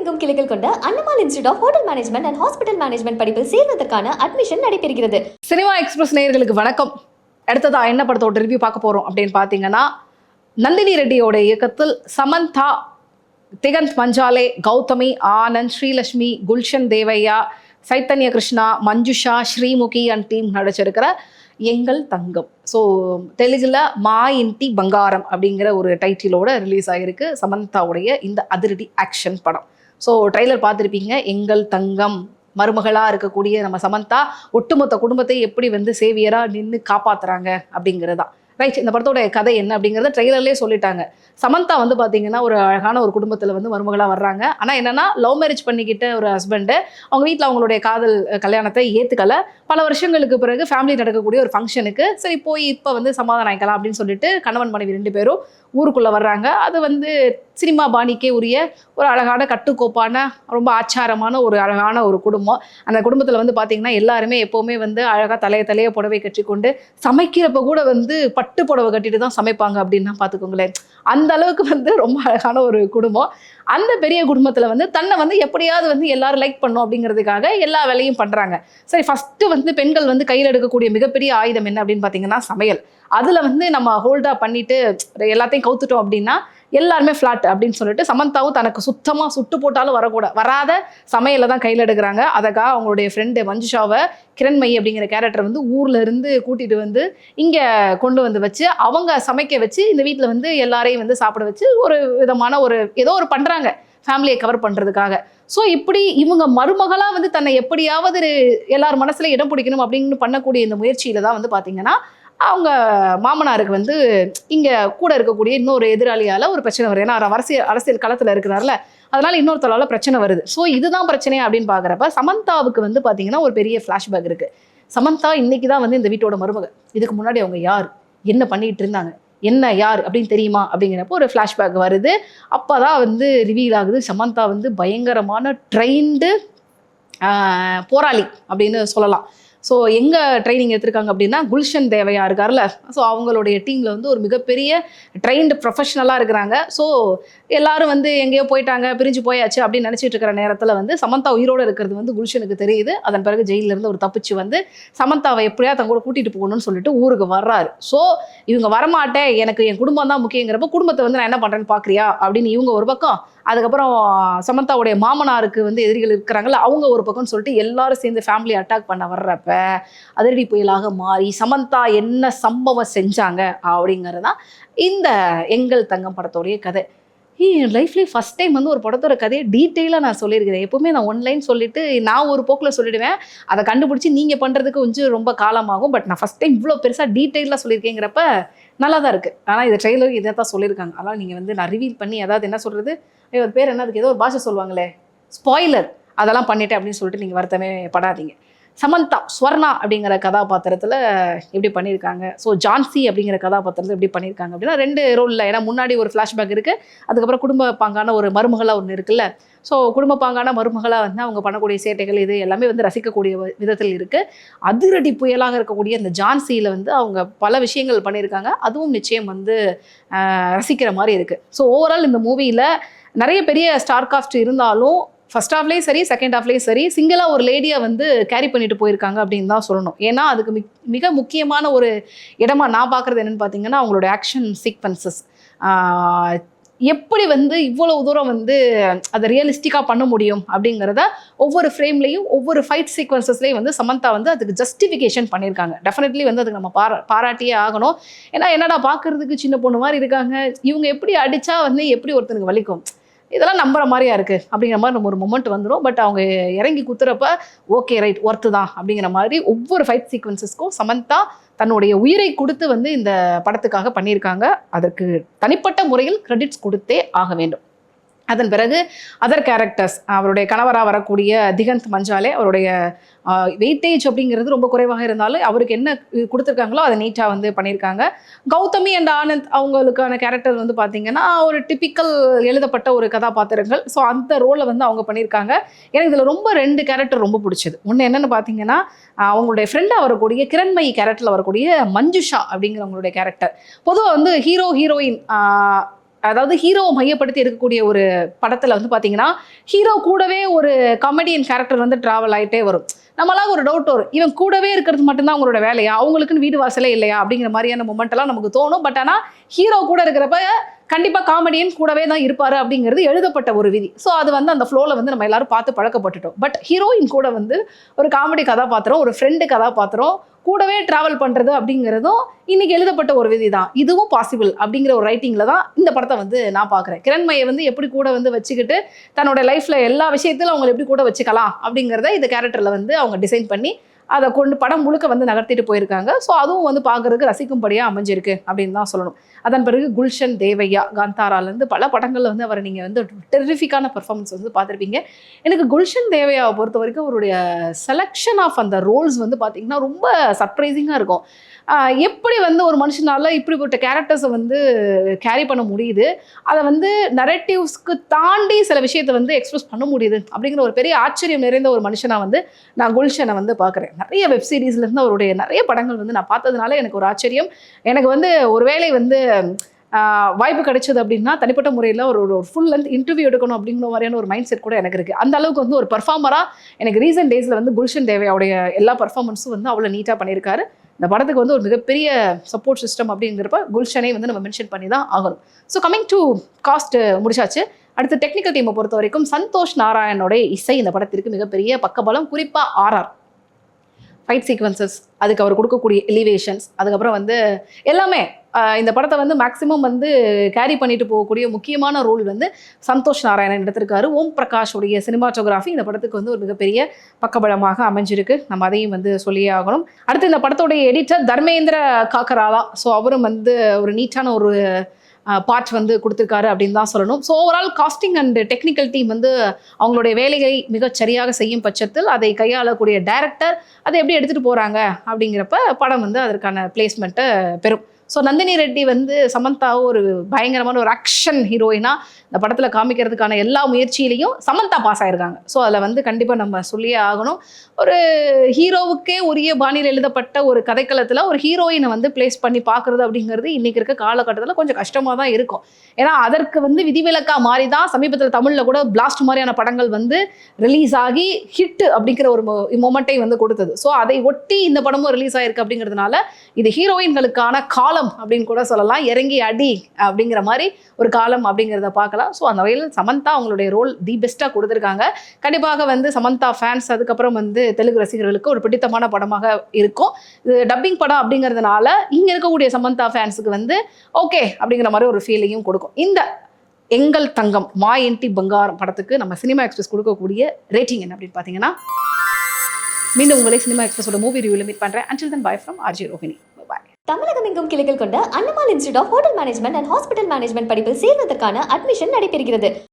உலகெங்கும் கிளைகள் கொண்ட Annamal institute of hotel management and hospital management படிப்பில் சேர்வதற்கான அட்மிஷன் நடைபெறுகிறது. சினிமா எக்ஸ்பிரஸ் நேயர்களுக்கு வணக்கம். அடுத்ததா என்ன படத்தோட ரிவ்யூ பார்க்க போறோம் அப்படின்னு பார்த்தீங்கன்னா, நந்தினி ரெட்டியோட இயக்கத்தில் சமந்தா, திகந்த் மஞ்சாலே, கௌதமி, ஆனந்த், ஸ்ரீலட்சுமி, குல்ஷன் தேவையா, சைத்தன்ய கிருஷ்ணா, மஞ்சுஷா, ஸ்ரீமுகி அண்ட் டீம் நடிச்சிருக்கிற எங்கள் தங்கம். ஸோ தெலுங்குல மா இன்டி பங்காரம் அப்படிங்கிற ஒரு டைட்டிலோட ரிலீஸ் ஆகிருக்கு சமந்தாவுடைய இந்த அதிரடி ஆக்ஷன் படம். ஸோ ட்ரெய்லர் பார்த்துருப்பீங்க. எங்கள் தங்கம் மருமகளாக இருக்கக்கூடிய நம்ம சமந்தா ஒட்டுமொத்த குடும்பத்தை எப்படி வந்து சேவியராக நின்று காப்பாற்றுறாங்க அப்படிங்கிறதான். ரைட், இந்த படத்தோட கதை என்ன அப்படிங்கிறத ட்ரெய்லர்லேயே சொல்லிட்டாங்க. சமந்தா வந்து பார்த்தீங்கன்னா ஒரு அழகான ஒரு குடும்பத்தில் வந்து மருமகளாக வர்றாங்க. ஆனால் என்னென்னா, லவ் மேரேஜ் பண்ணிக்கிட்ட ஒரு ஹஸ்பண்டு அவங்க வீட்டில் அவங்களுடைய காதல் கல்யாணத்தை ஏற்றுக்கலை. பல வருஷங்களுக்கு பிறகு ஃபேமிலி நடக்கக்கூடிய ஒரு ஃபங்க்ஷனுக்கு சரி போய் இப்போ வந்து சமாதானம் ஆகிக்கலாம் அப்படின்னு சொல்லிட்டு கணவன் மனைவி 2 பேரும் ஊருக்குள்ளே வர்றாங்க. அது வந்து சினிமா பாணிக்கே உரிய ஒரு அழகான கட்டுக்கோப்பான ரொம்ப ஆச்சாரமான ஒரு அழகான ஒரு குடும்பம். அந்த குடும்பத்தில் வந்து பார்த்திங்கன்னா எல்லாருமே எப்போவுமே வந்து அழகாக தலைய புடவை கட்டிக்கொண்டு சமைக்கிறப்ப கூட வந்து பட்டு புடவை கட்டிட்டு தான் சமைப்பாங்க அப்படின்னா பார்த்துக்கோங்களேன். அந்த அளவுக்கு வந்து ரொம்ப அழகான ஒரு குடும்பம். அந்த பெரிய குடும்பத்தில் வந்து தன்னை வந்து எப்படியாவது வந்து எல்லாரும் லைக் பண்ணும் அப்படிங்கிறதுக்காக எல்லா வேலையும் பண்ணுறாங்க. சரி, ஃபஸ்ட்டு வந்து பெண்கள் வந்து கையில் எடுக்கக்கூடிய மிகப்பெரிய ஆயுதம் என்ன அப்படின்னு பார்த்தீங்கன்னா சமையல். அதில் வந்து நம்ம ஹோல்டாக பண்ணிட்டு எல்லாத்தையும் கவுத்துட்டோம் அப்படின்னா எல்லாருமே ஃப்ளாட் அப்படின்னு சொல்லிட்டு சமந்தாவும் தனக்கு சுத்தமாக சுட்டு போட்டாலும் வராத சமையலை தான் கையில் எடுக்கிறாங்க. அதுக்காக அவங்களுடைய ஃப்ரெண்டு மஞ்சுஷாவை, கிரண்மயி அப்படிங்கிற கேரக்டர் வந்து ஊரில் இருந்து கூட்டிகிட்டு வந்து இங்கே கொண்டு வந்து வச்சு அவங்க சமைக்க வச்சு இந்த வீட்டில் வந்து எல்லாரையும் வந்து சாப்பிட வச்சு ஒரு விதமான ஒரு ஏதோ ஒரு பண்ணுறாங்க ஃபேமிலியை கவர் பண்ணுறதுக்காக. ஸோ இப்படி இவங்க மருமகளாக வந்து தன்னை எப்படியாவது எல்லார் மனசுல இடம் பிடிக்கணும் அப்படின்னு பண்ணக்கூடிய இந்த முயற்சியில் தான் வந்து பார்த்தீங்கன்னா அவங்க மாமனாருக்கு வந்து இங்கே கூட இருக்கக்கூடிய இன்னொரு எதிராளியால் ஒரு பிரச்சனை வருது. ஏன்னா அரசியல் களத்தில் இருக்கிறார்ல, அதனால இன்னொருத்தரால பிரச்சனை வருது. ஸோ இதுதான் பிரச்சனை அப்படின்னு பார்க்குறப்ப சமந்தாவுக்கு வந்து பார்த்தீங்கன்னா ஒரு பெரிய ஃப்ளாஷ்பேக் இருக்குது. சமந்தா இன்னைக்கு தான் வந்து இந்த வீட்டோட மருமக. இதுக்கு முன்னாடி அவங்க யார், என்ன பண்ணிட்டு இருந்தாங்க, என்ன யார் அப்படின்னு தெரியுமா அப்படிங்கிறப்போ ஒரு ஃப்ளாஷ்பேக் வருது. அப்போ தான் வந்து ரிவீல் ஆகுது சமந்தா வந்து பயங்கரமான ட்ரெயின்டு போராளி அப்படின்னு சொல்லலாம். ஸோ எங்கே ட்ரைனிங் எடுத்திருக்காங்க அப்படின்னா குல்ஷன் தேவையா இருக்கார்ல, ஸோ அவங்களுடைய டீமில் வந்து ஒரு மிகப்பெரிய ட்ரெயின்டு ப்ரொஃபஷனலாக இருக்கிறாங்க. ஸோ எல்லாரும் வந்து எங்கேயோ போயிட்டாங்க, பிரிஞ்சு போயாச்சு அப்படின்னு நினச்சிட்டு இருக்கிற நேரத்தில் வந்து சமந்தா உயிரோடு இருக்கிறது வந்து குல்ஷனுக்கு தெரியுது. அதன் பிறகு ஜெயிலிருந்து ஒரு தப்பிச்சு வந்து சமந்தாவை எப்படியா தங்க கூட கூட்டிகிட்டு போகணும்னு சொல்லிட்டு ஊருக்கு வர்றாரு. ஸோ இவங்க வரமாட்டேன், எனக்கு என் குடும்பம் தான் முக்கியங்கிறப்ப குடும்பத்தை வந்து நான் என்ன பண்ணுறேன்னு பார்க்குறியா அப்படின்னு இவங்க ஒரு பக்கம், அதுக்கப்புறம் சமந்தாவுடைய மாமனாருக்கு வந்து எதிரிகள் இருக்கிறாங்கல்ல அவங்க ஒரு பக்கம்னு சொல்லிட்டு எல்லாரும் சேர்ந்து ஃபேமிலி அட்டாக் பண்ண வர்றப்ப அதிரடி புயலாக மாறி சமந்தா என்ன சம்பவம் செஞ்சாங்க அப்படிங்கிறதான் இந்த எங்கள் தங்கம் படத்தோடைய கதை. என் லைஃப்லேயே ஃபஸ்ட் டைம் வந்து ஒரு படத்தோட கதையை டீட்டெயிலாக நான் சொல்லியிருக்கிறேன். எப்போவுமே நான் ஒன்லைன் சொல்லிவிட்டு நான் ஒரு போக்கில் சொல்லிவிடுவேன், அதை கண்டுபிடிச்சி நீங்கள் பண்ணுறதுக்கு கொஞ்சம் ரொம்ப காலமாகும். பட் நான் ஃபஸ்ட் டைம் இவ்வளோ பெருசாக டீட்டெயிலாக சொல்லியிருக்கேங்கிறப்ப நல்லா தான் இருக்குது. ஆனால் இது ட்ரெய்லர் இதை தான் சொல்லியிருக்காங்க. அதனால் நீங்கள் வந்து நான் ரிவீல் பண்ணி அதாவது என்ன சொல்கிறது, அது பேர் என்ன, அதுக்கு ஏதோ ஒரு பாஷை சொல்லுவாங்களே, ஸ்பாய்லர், அதெல்லாம் பண்ணிட்டேன் அப்படின்னு சொல்லிட்டு நீங்கள் வருத்தமே படாதீங்க. சமந்தா ஸ்வர்ணா அப்படிங்கிற கதாபாத்திரத்தில் எப்படி பண்ணியிருக்காங்க, ஸோ ஜான்சி அப்படிங்கிற கதாபாத்திரத்தில் எப்படி பண்ணியிருக்காங்க அப்படின்னா 2 ரோலில். ஏன்னா முன்னாடி ஒரு ஃப்ளாஷ்பேக் இருக்குது, அதுக்கப்புறம் குடும்ப பாங்கான ஒரு மருமகளாக ஒன்று இருக்குல்ல. ஸோ குடும்ப பாங்கான மருமகளாக வந்து அவங்க பண்ணக்கூடிய சேட்டைகள் இது எல்லாமே வந்து ரசிக்கக்கூடிய விதத்தில் இருக்குது. அதிரடி புயலாக இருக்கக்கூடிய இந்த ஜான்சியில் வந்து அவங்க பல விஷயங்கள் பண்ணியிருக்காங்க. அதுவும் நிச்சயம் வந்து ரசிக்கிற மாதிரி இருக்குது. ஸோ ஓவரால் இந்த மூவியில் நிறைய பெரிய ஸ்டார் காஸ்ட் இருந்தாலும் ஃபர்ஸ்ட் ஹாஃப்லேயும் சரி செகண்ட் ஹாஃப்லேயும் சரி சிங்கிளாக ஒரு லேடியை வந்து கேரி பண்ணிட்டு போயிருக்காங்க அப்படின்னு தான் சொல்லணும். ஏன்னா அதுக்கு மிக முக்கியமான ஒரு இடமா நான் பார்க்குறது என்னென்னு பார்த்தீங்கன்னா அவங்களோட ஆக்ஷன் சீக்வன்சஸ். எப்படி வந்து இவ்வளவு தூரம் வந்து அதை ரியலிஸ்டிக்காக பண்ண முடியும் அப்படிங்கிறத ஒவ்வொரு ஃப்ரேம்லேயும் ஒவ்வொரு ஃபைட் சீக்வன்சஸ்லேயும் வந்து சமந்தா வந்து அதுக்கு ஜஸ்டிஃபிகேஷன் பண்ணியிருக்காங்க. டெஃபினெட்லி வந்து அதுக்கு நம்ம பாராட்டியே ஆகணும். ஏன்னா என்னடா பார்க்குறதுக்கு சின்ன பொண்ணு மாதிரி இருக்காங்க, இவங்க எப்படி அடித்தா வந்து எப்படி ஒருத்தனுக்கு வலிக்கும், இதெல்லாம் நம்புற மாதிரியா இருக்குது அப்படிங்கிற மாதிரி நம்ம ஒரு மொமெண்ட் வந்துடும். பட் அவங்க இறங்கி குத்துறப்ப ஓகே ரைட் ஒர்த்து தான் அப்படிங்கிற மாதிரி ஒவ்வொரு ஃபைட் சீக்வன்சஸ்க்கும் சமந்தா தன்னுடைய உயிரை கொடுத்து வந்து இந்த படத்துக்காக பண்ணியிருக்காங்க. அதற்கு தனிப்பட்ட முறையில் கிரெடிட்ஸ் கொடுத்தே ஆக வேண்டும். அதன் பிறகு அதர் கேரக்டர்ஸ், அவருடைய கணவராக வரக்கூடிய திகந்த் மஞ்சாலே, அவருடைய வெயிட்டேஜ் அப்படிங்கிறது ரொம்ப குறைவாக இருந்தாலும் அவருக்கு என்ன கொடுத்துருக்காங்களோ அதை நீட்டாக வந்து பண்ணியிருக்காங்க. கௌதமி அண்ட் ஆனந்த் அவங்களுக்கான கேரக்டர் வந்து பார்த்திங்கன்னா ஒரு டிப்பிக்கல் எழுதப்பட்ட ஒரு கதாபாத்திரங்கள். ஸோ அந்த ரோலை வந்து அவங்க பண்ணியிருக்காங்க. எனக்கு இதில் ரொம்ப 2 கேரக்டர் ரொம்ப பிடிச்சது. ஒன்று என்னென்னு பார்த்தீங்கன்னா அவங்களுடைய ஃப்ரெண்டாக வரக்கூடிய கிரண்மயி கேரக்டரில் வரக்கூடிய மஞ்சுஷா அப்படிங்கிறவங்களுடைய கேரக்டர். பொதுவாக வந்து ஹீரோ ஹீரோயின் அதாவது ஹீரோவை மையப்படுத்தி இருக்கக்கூடிய ஒரு படத்துல வந்து பாத்தீங்கன்னா ஹீரோ கூடவே ஒரு காமெடியன் கேரக்டர் வந்து டிராவல் ஆயிட்டே வரும். நம்மளால ஒரு டவுட் வரும், இவன் கூடவே இருக்கிறது மட்டும்தான் அவங்களோட வேலையா, அவங்களுக்குன்னு வீடு வாசலே இல்லையா அப்படிங்கிற மாதிரியான மொமெண்ட் எல்லாம் நமக்கு தோணும். பட் ஆனா ஹீரோ கூட இருக்கிறப்ப கண்டிப்பா காமெடியன் கூடவே தான் இருப்பாரு அப்படிங்கிறது எழுதப்பட்ட ஒரு விதி. ஸோ அது வந்து அந்த ஃப்ளோல வந்து நம்ம எல்லாரும் பார்த்து பழக்கப்பட்டுட்டோம். பட் ஹீரோயின் கூட வந்து ஒரு காமெடி கதாபாத்திரம், ஒரு ஃப்ரெண்டு கதாபாத்திரம் கூடவே டிராவல் பண்றது அப்படிங்கிறதும் இன்னைக்கு எழுதப்பட்ட ஒரு விதி தான். இதுவும் பாசிபிள் அப்படிங்கிற ஒரு ரைட்டிங்ல தான் இந்த படத்தை வந்து நான் பார்க்குறேன். கிரண்மையை வந்து எப்படி கூட வந்து வச்சுக்கிட்டு தன்னோட லைஃப்ல எல்லா விஷயத்திலும் அவங்க எப்படி கூட வச்சுக்கலாம் அப்படிங்கிறத இந்த கேரக்டர்ல வந்து அவங்க டிசைன் பண்ணி அதை கொண்டு படம் முழுக்க வந்து நகர்த்திட்டு போயிருக்காங்க. ஸோ அதுவும் வந்து பார்க்கறதுக்கு ரசிக்கும்படியாக அமைஞ்சிருக்கு அப்படின்னு தான் சொல்லணும். அதன் பிறகு குல்ஷன் தேவையா காந்தாராலேருந்து பல படங்களில் வந்து அவரை நீங்கள் வந்து டெரிஃபிக்கான பெர்ஃபார்மன்ஸ் வந்து பார்த்துருப்பீங்க. எனக்கு குல்ஷன் தேவையாவை பொறுத்த வரைக்கும் அவருடைய செலெக்ஷன் ஆஃப் அந்த ரோல்ஸ் வந்து பார்த்தீங்கன்னா ரொம்ப சர்ப்ரைசிங்காக இருக்கும். எப்படி வந்து ஒரு மனுஷனால இப்படிப்பட்ட கேரக்டர்ஸை வந்து கேரி பண்ண முடியுது, அதை வந்து நரேட்டிவ்ஸ்க்கு தாண்டி சில விஷயத்தை வந்து எக்ஸ்பிரஸ் பண்ண முடியுது அப்படிங்கிற ஒரு பெரிய ஆச்சரியம் நிறைந்த ஒரு மனுஷனா வந்து நான் குல்ஷனை வந்து பார்க்குறேன். நிறைய வெப் சீரிஸ்லேருந்து அவருடைய நிறைய படங்கள் வந்து நான் பார்த்ததுனால எனக்கு ஒரு ஆச்சரியம். எனக்கு வந்து ஒருவேளை வந்து வாய்ப்பு கிடைச்சது அப்படின்னா தனிப்பட்ட முறையில் ஒரு ஃபுல் லென்த் இன்டர்வியூ எடுக்கணும் அப்படிங்கிற மாதிரியான ஒரு மைண்ட் செட் கூட எனக்கு இருக்குது. அந்த அளவுக்கு வந்து ஒரு பர்ஃபார்மராக எனக்கு ரீசெண்ட் டேஸில் வந்து குல்ஷன் தேவையோடைய எல்லா பர்ஃபார்மன்ஸும் வந்து அவ்வளோ நீட்டாக பண்ணியிருக்காரு. இந்த படத்துக்கு வந்து ஒரு மிகப்பெரிய சப்போர்ட் சிஸ்டம் அப்படிங்கிறப்ப குல்ஷனை வந்து நம்ம மென்ஷன் பண்ணி தான் ஆகணும். ஸோ கமிங் டு காஸ்ட் முடிச்சாச்சு. அடுத்து டெக்னிக்கல் டீமை பொறுத்த வரைக்கும் சந்தோஷ் நாராயணோட இசை இந்த படத்திற்கு மிகப்பெரிய பக்கபலம். குறிப்பாக ஆர்ஆர் ஃபைட் சீக்வன்சஸ், அதுக்கு அவர் கொடுக்கக்கூடிய எலிவேஷன்ஸ், அதுக்கப்புறம் வந்து எல்லாமே இந்த படத்தை வந்து மேக்ஸிமம் வந்து கேரி பண்ணிட்டு போகக்கூடிய முக்கியமான ரோல் வந்து சந்தோஷ் நாராயணன் எடுத்திருக்காரு. ஓம் பிரகாஷோடைய சினிமாட்டோகிராஃபி இந்த படத்துக்கு வந்து ஒரு மிகப்பெரிய பக்கபலமாக அமைஞ்சிருக்கு. நம்ம அதையும் வந்து சொல்லியே ஆகணும். அடுத்து இந்த படத்தோடைய எடிட்டர் தர்மேந்திர காக்கராலா. ஸோ அவரும் வந்து ஒரு நீட்டான ஒரு பார்ட் வந்து கொடுத்துருக்காரு அப்படின்னு தான் சொல்லணும். So overall casting and technical team வந்து அவங்களுடைய வேலையை மிகச் சரியாக செய்யும் பட்சத்தில் அதை கையாளக்கூடிய டைரக்டர் அதை எப்படி எடுத்துகிட்டு போகிறாங்க அப்படிங்கிறப்ப படம் வந்து அதற்கான பிளேஸ்மெண்ட்டை பெறும். ஸோ நந்தினி ரெட்டி வந்து சமந்தாவை ஒரு பயங்கரமான ஒரு ஆக்ஷன் ஹீரோயினாக இந்த படத்தில் காமிக்கிறதுக்கான எல்லா முயற்சியிலையும் சமந்தா பாஸ் ஆயிருக்காங்க. ஸோ அதில் வந்து கண்டிப்பாக நம்ம சொல்லியே ஆகணும். ஒரு ஹீரோவுக்கே உரிய பாணியில் எழுதப்பட்ட ஒரு கதைக்களத்தில் ஒரு ஹீரோயினை வந்து பிளேஸ் பண்ணி பார்க்குறது அப்படிங்கிறது இன்றைக்கி இருக்க காலகட்டத்தில் கொஞ்சம் கஷ்டமாக தான் இருக்கும். ஏன்னா அதற்கு வந்து விதிவிலக்காக மாறி தான் சமீபத்தில் தமிழில் கூட பிளாஸ்ட் மாதிரியான படங்கள் வந்து ரிலீஸ் ஆகி ஹிட் அப்படிங்கிற ஒரு மொமெண்ட்டை வந்து கொடுத்தது. ஸோ அதை ஒட்டி இந்த படமும் ரிலீஸ் ஆகிருக்கு அப்படிங்கிறதுனால இது ஹீரோயின்களுக்கான காலம் அப்படின்னு கூட சொல்லலாம். இறங்கி அடி அப்படிங்கிற மாதிரி ஒரு காலம் அப்படிங்கிறத பார்க்கலாம். ஸோ அந்த வகையில் சமந்தா அவங்களுடைய ரோல் தி பெஸ்ட்டாக கொடுத்துருக்காங்க. கண்டிப்பாக வந்து சமந்தா ஃபேன்ஸ் அதுக்கப்புறம் வந்து தெலுங்கு ரசிகர்களுக்கு ஒரு பிடித்தமான படமாக இருக்கும். இது டப்பிங் படம் அப்படிங்கிறதுனால இங்கே இருக்கக்கூடிய சமந்தா ஃபேன்ஸுக்கு வந்து ஓகே அப்படிங்கிற மாதிரி ஒரு ஃபீலிங்கும் கொடுக்கும். இந்த எங்கள் தங்கம் மா என்டி பங்காரம் படத்துக்கு நம்ம சினிமா எக்ஸ்பிரஸ் கொடுக்கக்கூடிய ரேட்டிங் என்ன அப்படின்னு பார்த்தீங்கன்னா, மீண்டும் உங்களை சினிமா எக்ஸ்பிரஸோட மூவி ரிவ்யூவில் மீட் பண்ணுறேன். Until then, bye from RJ Rohini. தமிழகம் எங்கும் கிளைகள் கொண்ட Annamal institute of hotel management and hospital management படிப்பில் சேர்வதற்கான அட்மிஷன் நடைபெறுகிறது.